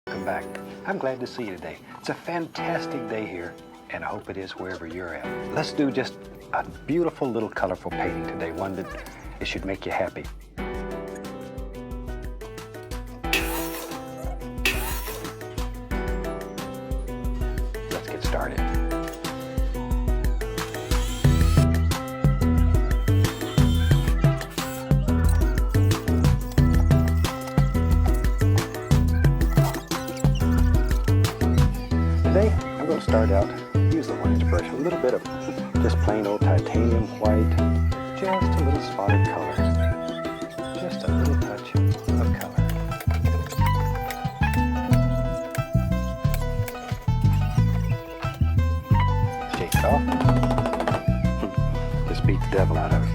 Welcome back. I'm glad to see you today. It's a fantastic day here, and I hope it is wherever you're at. Let's do just a beautiful little colorful painting today, one that it should make you happy. Let's get started. Today, I'm going to start out, use the orange brush, a little bit of just plain old titanium white, just a little spotted color, just a little touch of color. Shake it off. Just beat the devil out of it.